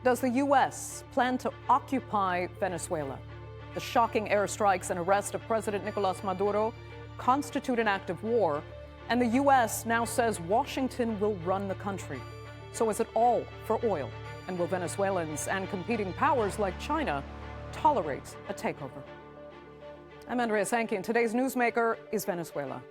Does the U.S. plan to occupy Venezuela? The shocking airstrikes and arrest of President Nicolas Maduro constitute an act of war, and the U.S. now says Washington will run the country. So is it all for oil? And will Venezuelans and competing powers like China tolerate a takeover? I'm Andrea Sankey, and today's newsmaker is Venezuela.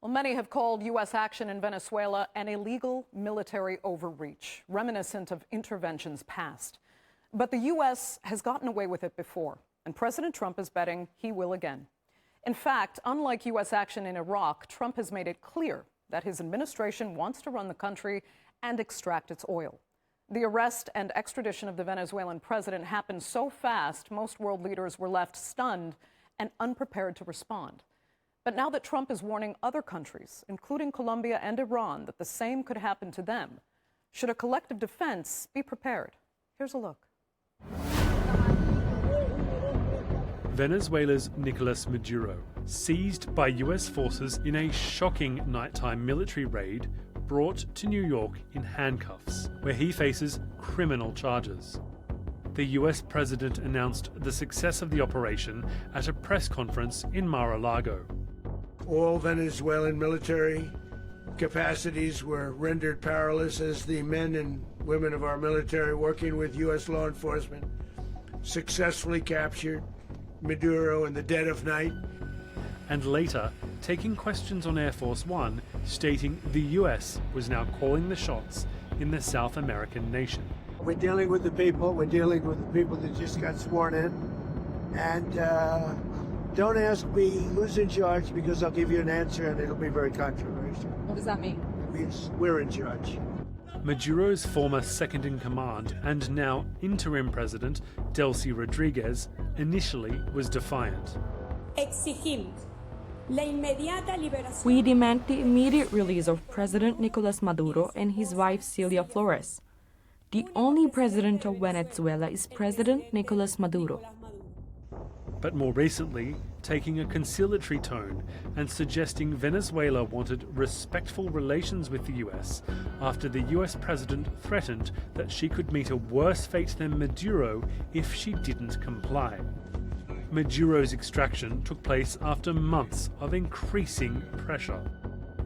Well, many have called U.S. action in Venezuela an illegal military overreach, reminiscent of interventions past. But the U.S. has gotten away with it before, and President Trump is betting he will again. In fact, unlike U.S. action in Iraq, Trump has made it clear that his administration wants to run the country and extract its oil. The arrest and extradition of the Venezuelan president happened so fast, most world leaders were left stunned and unprepared to respond. But now that Trump is warning other countries, including Colombia and Iran, that the same could happen to them, should a collective defense be prepared? Here's a look. Venezuela's Nicolas Maduro, seized by US forces in a shocking nighttime military raid, brought to New York in handcuffs, where he faces criminal charges. The US president announced the success of the operation at a press conference in Mar-a-Lago. All Venezuelan military capacities were rendered powerless as the men and women of our military, working with U.S. law enforcement, successfully captured Maduro in the dead of night. And later, taking questions on Air Force One, stating the U.S. was now calling the shots in the South American nation. We're dealing with the people. We're dealing with the people that just got sworn in. And don't ask me who's in charge, because I'll give you an answer and it'll be very controversial. What does that mean? We're in charge. Maduro's former second-in-command and now interim president, Delcy Rodriguez, initially was defiant. We demand the immediate release of President Nicolas Maduro and his wife Celia Flores. The only president of Venezuela is President Nicolas Maduro. But more recently, taking a conciliatory tone and suggesting Venezuela wanted respectful relations with the US after the US president threatened that she could meet a worse fate than Maduro if she didn't comply. Maduro's extraction took place after months of increasing pressure.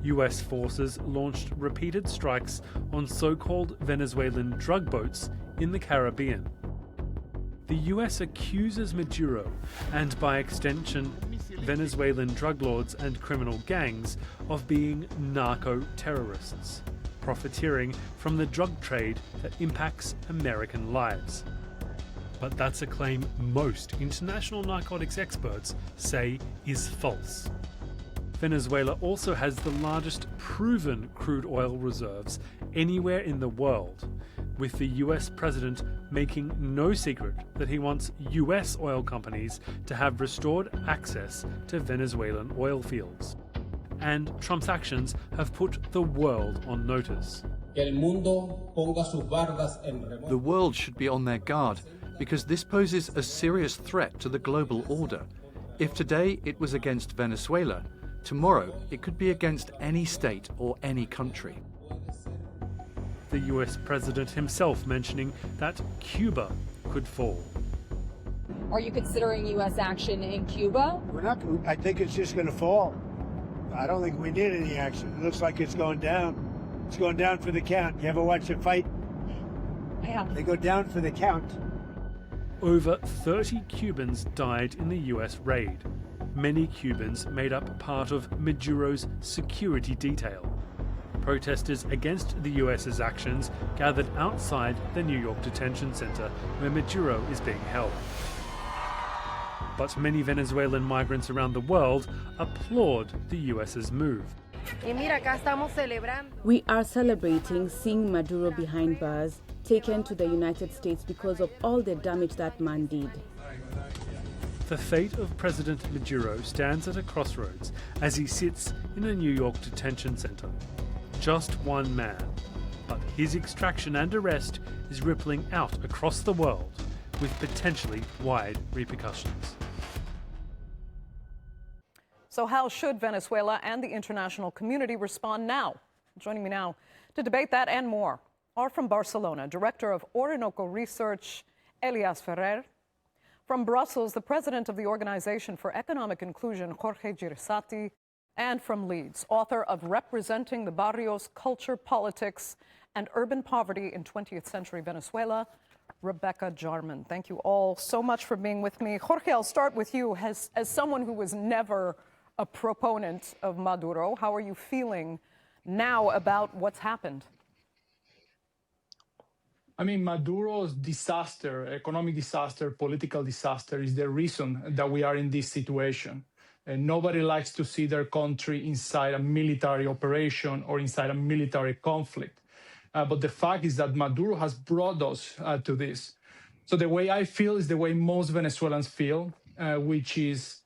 US forces launched repeated strikes on so-called Venezuelan drug boats in the Caribbean. The US accuses Maduro, and by extension, Venezuelan drug lords and criminal gangs, of being narco-terrorists, profiteering from the drug trade that impacts American lives. But that's a claim most international narcotics experts say is false. Venezuela also has the largest proven crude oil reserves anywhere in the world, with the US president making no secret that he wants US oil companies to have restored access to Venezuelan oil fields. And Trump's actions have put the world on notice. The world should be on their guard, because this poses a serious threat to the global order. If today it was against Venezuela, tomorrow it could be against any state or any country. The US president himself mentioning that Cuba could fall. Are you considering U.S. action in Cuba? We're not. I think it's just going to fall. I don't think we need any action. It looks like it's going down. It's going down for the count. You ever watch a fight? Yeah. They go down for the count. Over 30 Cubans died in the US raid. Many Cubans made up part of Maduro's security detail. Protesters against the US's actions gathered outside the New York detention center where Maduro is being held. But many Venezuelan migrants around the world applaud the US's move. We are celebrating seeing Maduro behind bars, taken to the United States because of all the damage that man did. The fate of President Maduro stands at a crossroads as he sits in a New York detention center. Just one man, But his extraction and arrest is rippling out across the world with potentially wide repercussions. So how should Venezuela and the international community respond now? Joining me now to debate that and more are from Barcelona, Director of Orinoco Research, Elias Ferrer. From Brussels, the President of the Organization for Economic Inclusion, Jorge Jraissati. And from Leeds, author of Representing the Barrios, Culture, Politics, and Urban Poverty in 20th Century Venezuela, Rebecca Jarman. Thank you all so much for being with me. Jorge, I'll start with you. As someone who was never a proponent of Maduro, how are you feeling now about what's happened? I mean, Maduro's disaster, economic disaster, political disaster, is the reason that we are in this situation. And nobody likes to see their country inside a military operation or inside a military conflict. But the fact is that Maduro has brought us to this. So the way I feel is the way most Venezuelans feel, which is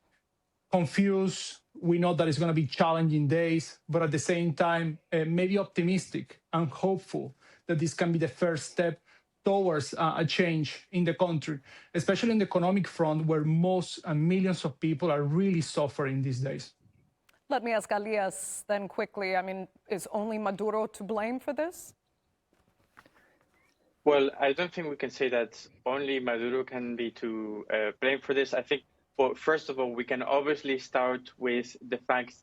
confused. We know that it's going to be challenging days, but at the same time, maybe optimistic and hopeful that this can be the first step towards a change in the country, especially in the economic front, where most millions of people are really suffering these days. Let me ask Elias then quickly. I mean, is only Maduro to blame for this? Well, I don't think we can say that only Maduro can be to blame for this. I think, well, first of all, we can obviously start with the fact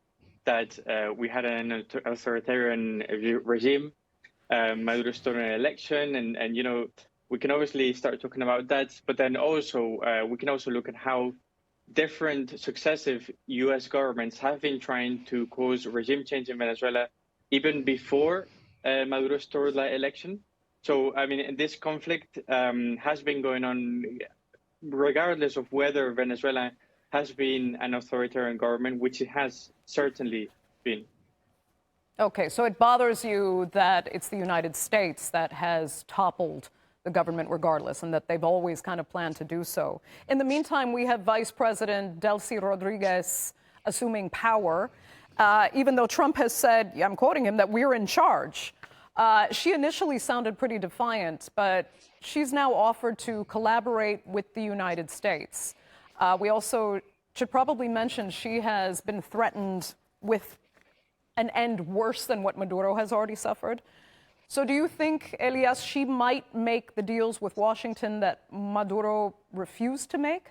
that we had an authoritarian regime. Maduro stole an election, and you know, we can obviously start talking about that. But then also, we can also look at how different successive U.S. governments have been trying to cause regime change in Venezuela, even before Maduro stole the election. So, I mean, this conflict has been going on regardless of whether Venezuela has been an authoritarian government, which it has certainly been. Okay, so it bothers you that it's the United States that has toppled the government regardless, and that they've always kind of planned to do so. In the meantime, we have Vice President Delcy Rodriguez assuming power, even though Trump has said, I'm quoting him, that we're in charge. She initially sounded pretty defiant, but she's now offered to collaborate with the United States. We also should probably mention she has been threatened with an end worse than what Maduro has already suffered. So do you think, Elias, she might make the deals with Washington that Maduro refused to make?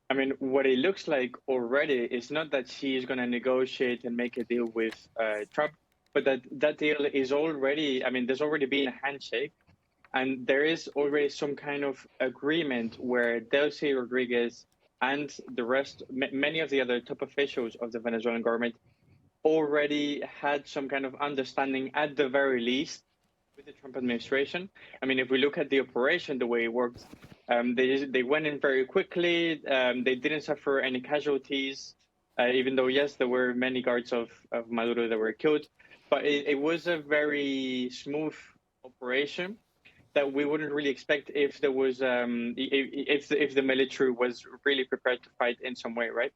I mean, what it looks like already is not that she's going to negotiate and make a deal with Trump, but that deal is already, I mean, there's already been a handshake, and there is already some kind of agreement where Delcy Rodriguez and the rest, many of the other top officials of the Venezuelan government already had some kind of understanding, at the very least, with the Trump administration. I mean, if we look at the operation, the way it worked, they went in very quickly. They didn't suffer any casualties, even though, yes, there were many guards of Maduro that were killed. But it was a very smooth operation that we wouldn't really expect if there was if the military was really prepared to fight in some way, right?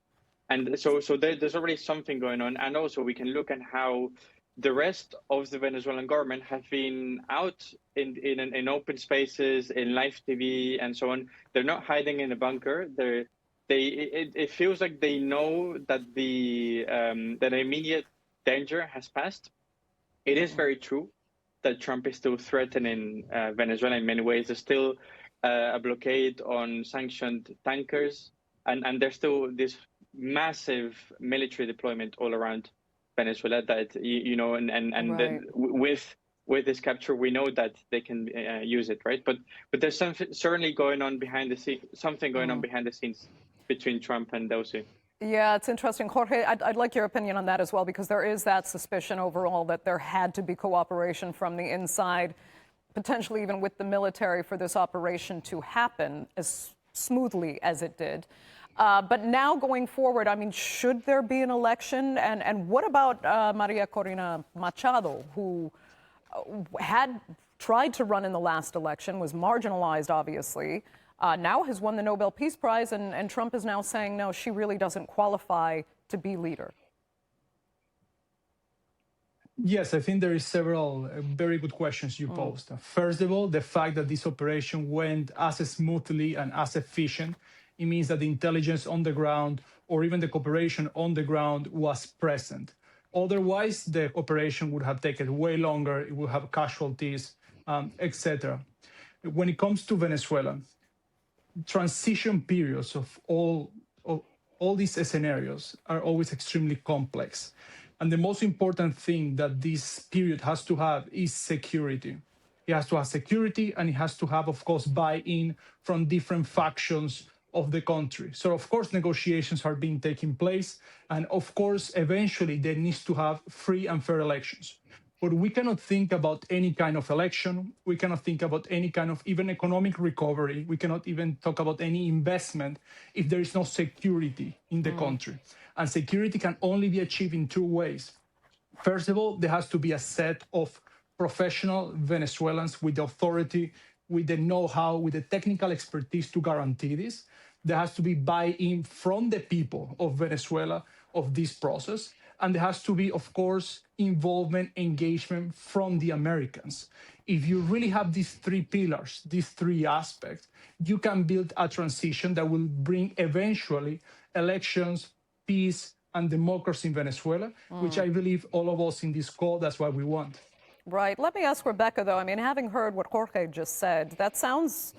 And so there's already something going on, and also we can look at how the rest of the Venezuelan government have been out in open spaces, in live TV, and so on. They're not hiding in a bunker. It feels like they know that that immediate danger has passed. It is very true that Trump is still threatening Venezuela in many ways. There's still a blockade on sanctioned tankers, and there's still this massive military deployment all around Venezuela that, you know, and right. then with this capture, we know that they can use it, right? But there's something certainly going on behind the scenes between Trump and Delcy. Yeah, it's interesting. Jorge, I'd like your opinion on that as well, because there is that suspicion overall that there had to be cooperation from the inside, potentially even with the military, for this operation to happen as smoothly as it did. But now going forward, I mean, should there be an election? And what about Maria Corina Machado, who had tried to run in the last election, was marginalized, obviously, now has won the Nobel Peace Prize, and Trump is now saying, no, she really doesn't qualify to be leader? Yes, I think there is several very good questions you posed. First of all, the fact that this operation went as smoothly and as efficient, it means that the intelligence on the ground or even the cooperation on the ground was present. Otherwise, the operation would have taken way longer, it would have casualties, etc. When it comes to Venezuela, transition periods of all these scenarios are always extremely complex. And the most important thing that this period has to have is security. It has to have security, and it has to have, of course, buy-in from different factions of the country. So, of course, negotiations are being taking place. And, of course, eventually there needs to have free and fair elections. But we cannot think about any kind of election. We cannot think about any kind of even economic recovery. We cannot even talk about any investment if there is no security in the country. And security can only be achieved in two ways. First of all, there has to be a set of professional Venezuelans with the authority, with the know-how, with the technical expertise to guarantee this. There has to be buy-in from the people of Venezuela of this process. And there has to be, of course, involvement, engagement from the Americans. If you really have these three pillars, these three aspects, you can build a transition that will bring eventually elections, peace, and democracy in Venezuela, which I believe all of us in this call, that's what we want. Right. Let me ask Rebecca, though. I mean, having heard what Jorge just said, that sounds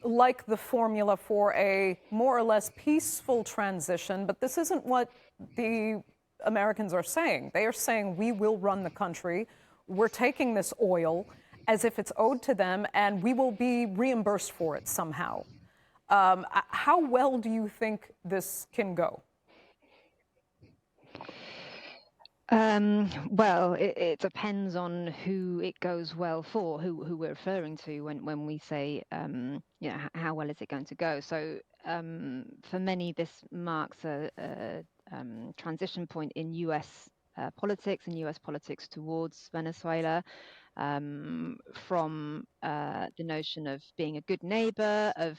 like the formula for a more or less peaceful transition, but this isn't what the Americans are saying. They are saying, we will run the country. We're taking this oil as if it's owed to them, and we will be reimbursed for it somehow. How well do you think this can go? Well, it depends on who it goes well for, who we're referring to when we say, how well is it going to go? So for many, this marks a transition point in US politics and US politics towards Venezuela, from the notion of being a good neighbor, of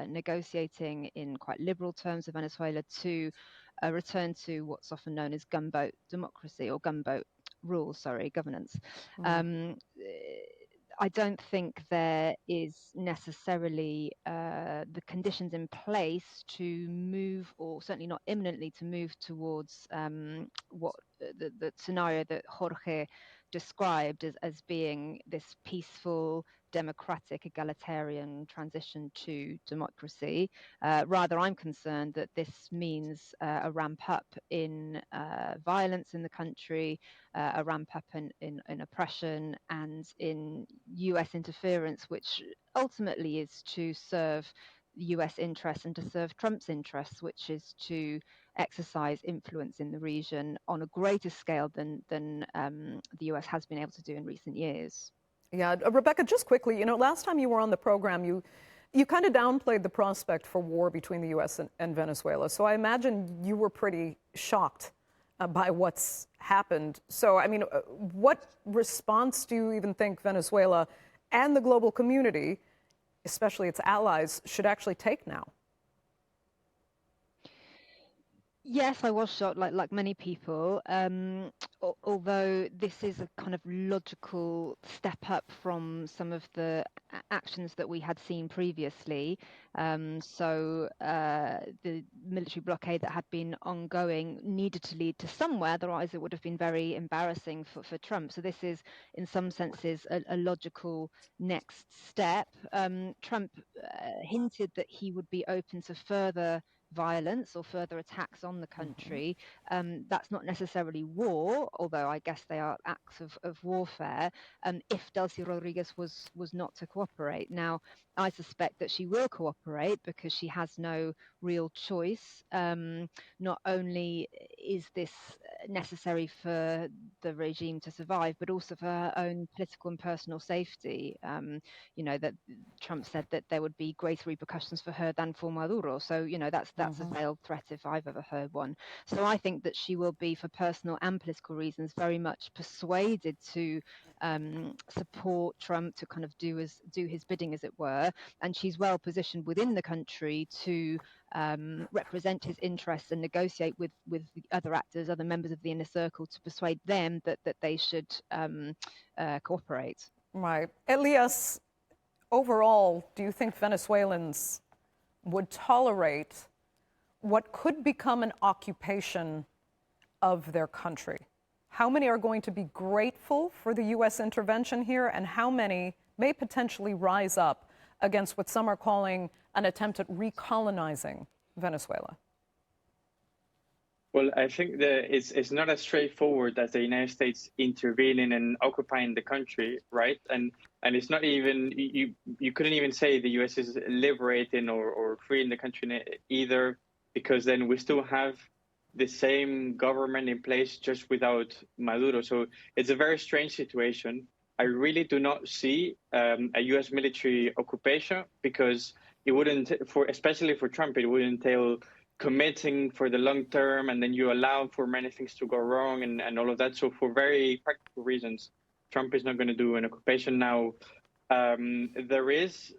negotiating in quite liberal terms with Venezuela, to a return to what's often known as gunboat democracy or gunboat governance. I don't think there is necessarily the conditions in place to move, or certainly not imminently to move towards what the scenario that Jorge described as being this peaceful, democratic, egalitarian transition to democracy. Rather, I'm concerned that this means a ramp up in violence in the country, a ramp up in oppression and in US interference, which ultimately is to serve US interests and to serve Trump's interests, which is to exercise influence in the region on a greater scale than the US has been able to do in recent years. Yeah, Rebecca, just quickly, last time you were on the program, you kind of downplayed the prospect for war between the U.S. and Venezuela. So I imagine you were pretty shocked by what's happened. So, I mean, what response do you even think Venezuela and the global community, especially its allies, should actually take now? Yes, I was shocked, like many people, although this is a kind of logical step up from some of the actions that we had seen previously. So the military blockade that had been ongoing needed to lead to somewhere, otherwise it would have been very embarrassing for Trump. So this is, in some senses, a logical next step. Trump hinted that he would be open to further violence or further attacks on the country. That's not necessarily war, although I guess they are acts of warfare, if Delcy Rodriguez was not to cooperate. Now, I suspect that she will cooperate because she has no real choice. Not only is this necessary for the regime to survive, but also for her own political and personal safety. That Trump said that there would be greater repercussions for her than for Maduro. So, that's a veiled threat if I've ever heard one. So I think that she will be, for personal and political reasons, very much persuaded to support Trump, to kind of do his bidding, as it were. And she's well positioned within the country to represent his interests and negotiate with the other actors, other members of the inner circle, to persuade them that they should cooperate. Right. Elias, overall, do you think Venezuelans would tolerate what could become an occupation of their country? How many are going to be grateful for the U.S. intervention here, and how many may potentially rise up against what some are calling an attempt at recolonizing Venezuela? Well, I think that it's not as straightforward as the United States intervening and occupying the country, right? And it's not even, you couldn't even say the U.S. is liberating or freeing the country either, because then we still have the same government in place just without Maduro. So it's a very strange situation. I really do not see a U.S. military occupation, because it wouldn't, especially for Trump, it would entail committing for the long term, and then you allow for many things to go wrong and all of that. So for very practical reasons, Trump is not going to do an occupation. Now, there is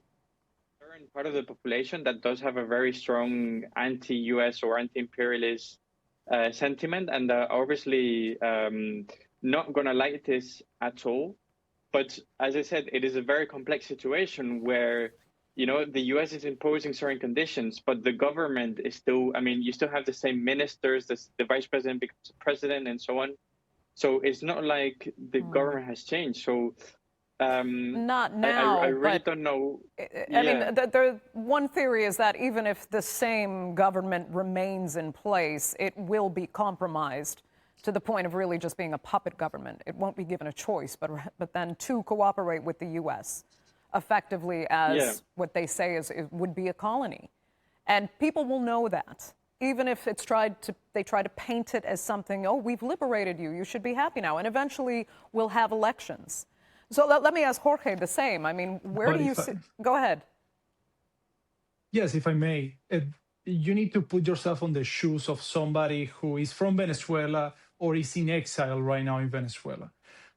a certain part of the population that does have a very strong anti-US or anti-imperialist sentiment, and obviously not going to like this at all. But as I said, it is a very complex situation where, you know, the U.S. is imposing certain conditions, but the government is still, I mean, you still have the same ministers, the vice president becomes president and so on. So it's not like the government has changed. So not now. I really don't know. I mean, one theory is that even if the same government remains in place, it will be compromised to the point of really just being a puppet government. It won't be given a choice, but then to cooperate with the U.S. effectively as what they say it would be a colony. And people will know that. Even if it's they try to paint it as something, oh, we've liberated you, you should be happy now. And eventually we'll have elections. So let me ask Jorge the same. I mean, where do you see? Go ahead. Yes, if I may. You need to put yourself on the shoes of somebody who is from Venezuela or is in exile right now in Venezuela.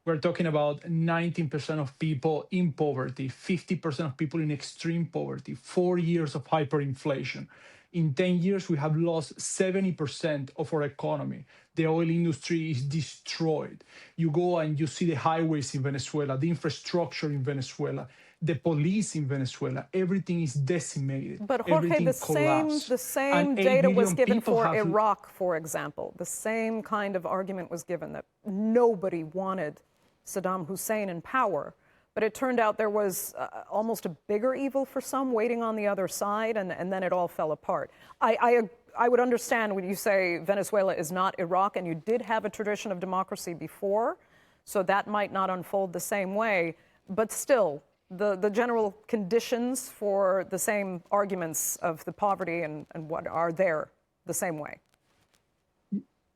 We're talking about 19% of people in poverty, 50% of people in extreme poverty, 4 years of hyperinflation. In 10 years, we have lost 70% of our economy. The oil industry is destroyed. You go and you see the highways in Venezuela, the infrastructure in Venezuela, the police in Venezuela, everything is decimated. But Jorge, the same data was given for Iraq, for example. The same kind of argument was given that nobody wanted Saddam Hussein in power. But it turned out there was almost a bigger evil for some waiting on the other side, and then it all fell apart. I would understand when you say Venezuela is not Iraq, and you did have a tradition of democracy before, so that might not unfold the same way. But still, the general conditions for the same arguments of the poverty and what are there the same way.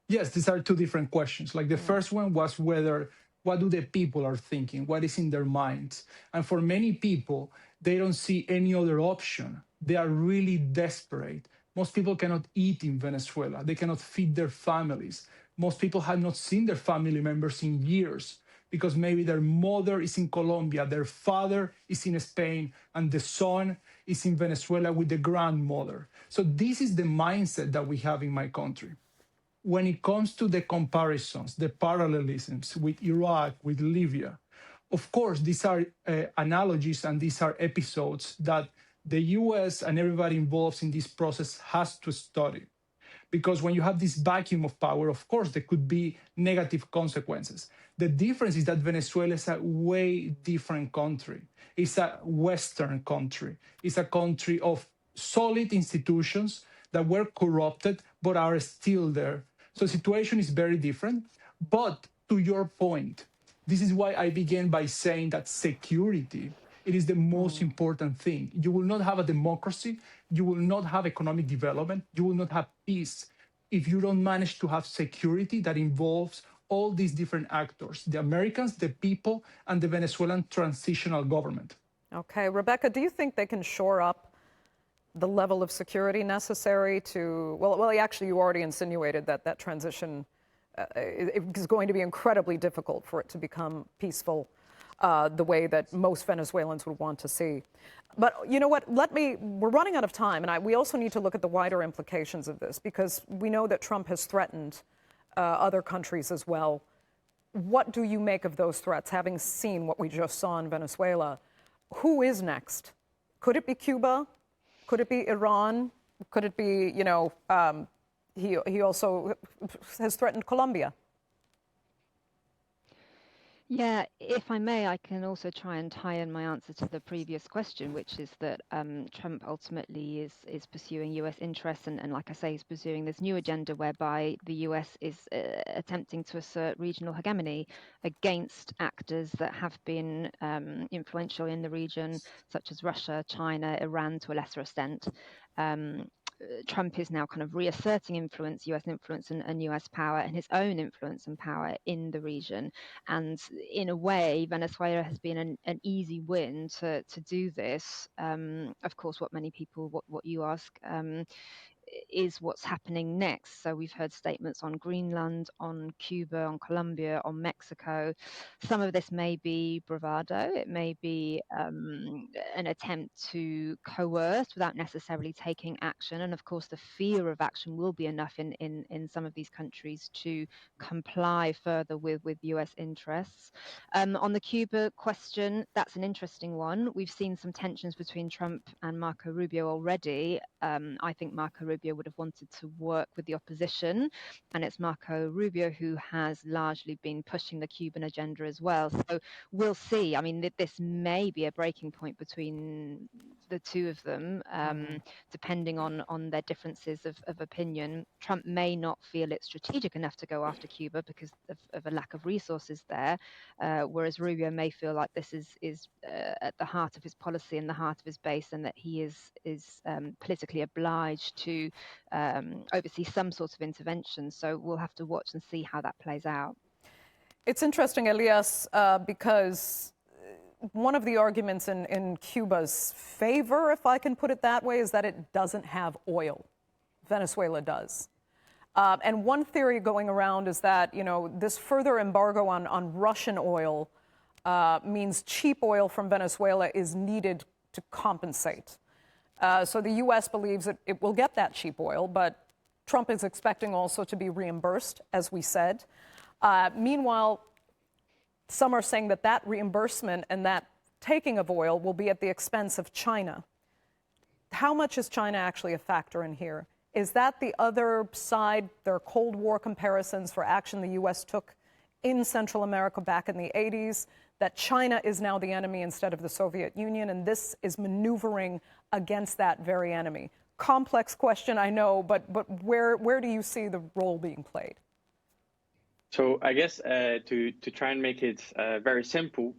Yes, these are two different questions. Like the first one was what do the people are thinking? What is in their minds? And for many people, they don't see any other option. They are really desperate. Most people cannot eat in Venezuela. They cannot feed their families. Most people have not seen their family members in years because maybe their mother is in Colombia, their father is in Spain, and the son is in Venezuela with the grandmother. So this is the mindset that we have in my country. When it comes to the comparisons, the parallelisms with Iraq, with Libya, of course, these are analogies and these are episodes that the US and everybody involved in this process has to study. Because when you have this vacuum of power, of course, there could be negative consequences. The difference is that Venezuela is a way different country. It's a Western country. It's a country of solid institutions that were corrupted but are still there. So the situation is very different. But to your point, this is why I began by saying that security, it is the most important thing. You will not have a democracy, you will not have economic development, you will not have peace if you don't manage to have security that involves all these different actors, the Americans, the people, and the Venezuelan transitional government. Okay, Rebecca, do you think they can shore up the level of security necessary to, well, actually, you already insinuated that that transition is going to be incredibly difficult for it to become peaceful the way that most Venezuelans would want to see. But you know what? We're running out of time, and we also need to look at the wider implications of this, because we know that Trump has threatened other countries as well. What do you make of those threats, having seen what we just saw in Venezuela? Who is next? Could it be Cuba? Could it be Iran? Could it be, he also has threatened Colombia? Yeah, if I may, I can also try and tie in my answer to the previous question, which is that Trump ultimately is pursuing US interests, and like I say, is pursuing this new agenda whereby the US is attempting to assert regional hegemony against actors that have been influential in the region, such as Russia, China, Iran to a lesser extent. Trump is now kind of reasserting influence, US influence and US power, and his own influence and power in the region. And in a way, Venezuela has been an easy win to do this. Of course, what many people, what you ask, is what's happening next. So we've heard statements on Greenland, on Cuba, on Colombia, on Mexico. Some of this may be bravado. It may be an attempt to coerce without necessarily taking action. And of course, the fear of action will be enough in some of these countries to comply further with US interests. On the Cuba question, that's an interesting one. We've seen some tensions between Trump and Marco Rubio already. I think Marco Rubio would have wanted to work with the opposition, and it's Marco Rubio who has largely been pushing the Cuban agenda as well. So we'll see. I mean, this may be a breaking point between the two of them, depending on their differences of opinion. Trump may not feel it's strategic enough to go after Cuba because of a lack of resources there, whereas Rubio may feel like this is at the heart of his policy and the heart of his base, and that he is politically obliged to oversee some sort of intervention. So we'll have to watch and see how that plays out. It's interesting, Elias, because one of the arguments in Cuba's favor, if I can put it that way, is that it doesn't have oil. Venezuela does. And one theory going around is that, this further embargo on Russian oil means cheap oil from Venezuela is needed to compensate. So the U.S. believes that it will get that cheap oil, but Trump is expecting also to be reimbursed, as we said. Meanwhile, some are saying that reimbursement and that taking of oil will be at the expense of China. How much is China actually a factor in here? Is that the other side? There are Cold War comparisons for action the U.S. took in Central America back in the 80s, that China is now the enemy instead of the Soviet Union, and this is maneuvering against that very enemy. Complex question, I know, but where do you see the role being played? So I guess to try and make it very simple,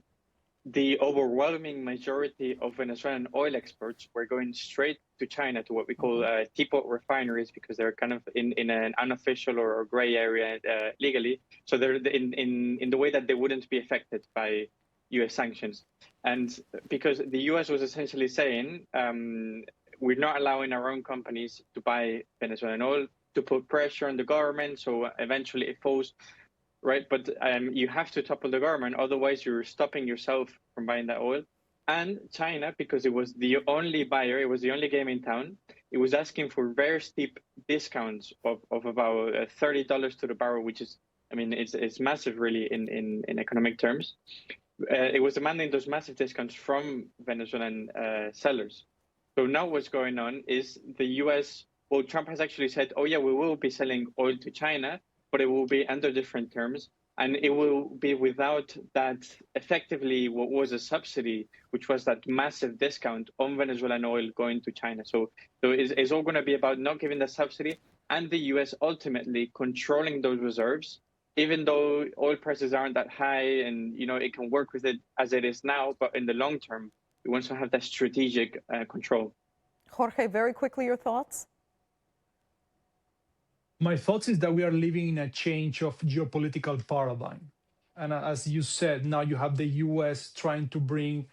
the overwhelming majority of Venezuelan oil exports were going straight to China, to what we call teapot refineries, because they're kind of in an unofficial or gray area legally. So they're in the way that they wouldn't be affected by US sanctions. And because the US was essentially saying, we're not allowing our own companies to buy Venezuelan oil, to put pressure on the government, so eventually it falls. Right, but you have to topple the government, otherwise you're stopping yourself from buying that oil. And China, because it was the only buyer, it was the only game in town, it was asking for very steep discounts of about $30 to the barrel, which is, I mean, it's massive really in economic terms. It was demanding those massive discounts from Venezuelan sellers. So now what's going on is the US, well, Trump has actually said, oh yeah, we will be selling oil to China, but it will be under different terms, and it will be without that effectively what was a subsidy, which was that massive discount on Venezuelan oil going to China. So it's all going to be about not giving the subsidy, and the US ultimately controlling those reserves, even though oil prices aren't that high, and it can work with it as it is now, but in the long term, it wants to have that strategic control. Jorge, very quickly, your thoughts? My thoughts is that we are living in a change of geopolitical paradigm. And as you said, now you have the US trying to bring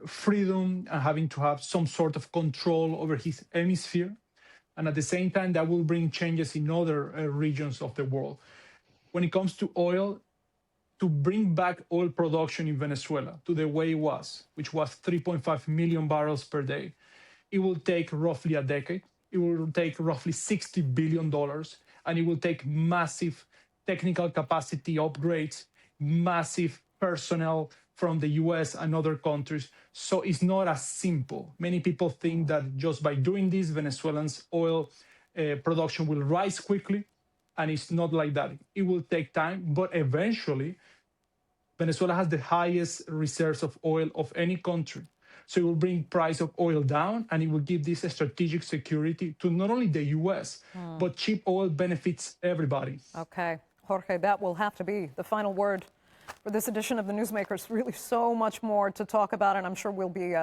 freedom and having to have some sort of control over his hemisphere. And at the same time, that will bring changes in other regions of the world. When it comes to oil, to bring back oil production in Venezuela to the way it was, which was 3.5 million barrels per day, it will take roughly a decade. It will take roughly $60 billion, and it will take massive technical capacity upgrades, massive personnel from the US and other countries. So it's not as simple. Many people think that just by doing this, Venezuelans' oil production will rise quickly, and it's not like that. It will take time, but eventually, Venezuela has the highest reserves of oil of any country. So it will bring price of oil down, and it will give this strategic security to not only the US, but cheap oil benefits everybody. Okay, Jorge, that will have to be the final word for this edition of the Newsmakers. Really so much more to talk about, and I'm sure we'll be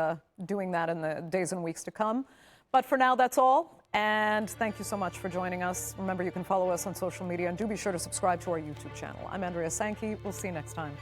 doing that in the days and weeks to come. But for now, that's all. And thank you so much for joining us. Remember, you can follow us on social media, and do be sure to subscribe to our YouTube channel. I'm Andrea Sankey. We'll see you next time.